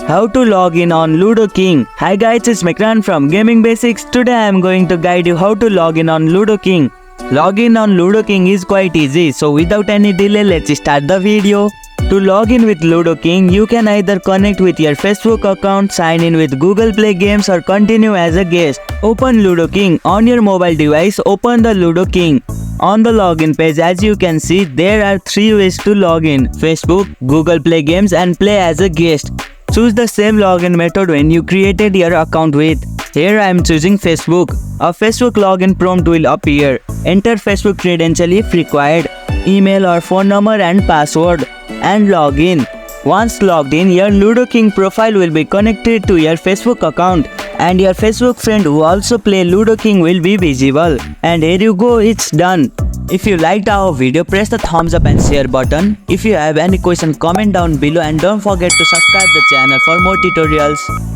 How to log in on Ludo King. Hi guys, it's Mikran from Gaming Basics. Today I am going to guide you how to log in on Ludo King. Login on Ludo King is quite easy, so without any delay, let's start the video. To log in with Ludo King, you can either connect with your Facebook account, sign in with Google Play Games or continue as a guest. Open Ludo King on your mobile device, open the Ludo King. On the login page, as you can see, there are 3 ways to log in: Facebook, Google Play Games and Play as a guest. Choose the same login method when you created your account with. Here I am choosing Facebook. A Facebook login prompt will appear. Enter Facebook credential if required, email or phone number and password, and log in. Once logged in, your Ludo King profile will be connected to your Facebook account, and your Facebook friend who also play Ludo King will be visible. And here you go, it's done. If you liked our video, press the thumbs up and share button. If you have any question, comment down below and don't forget to subscribe the channel for more tutorials.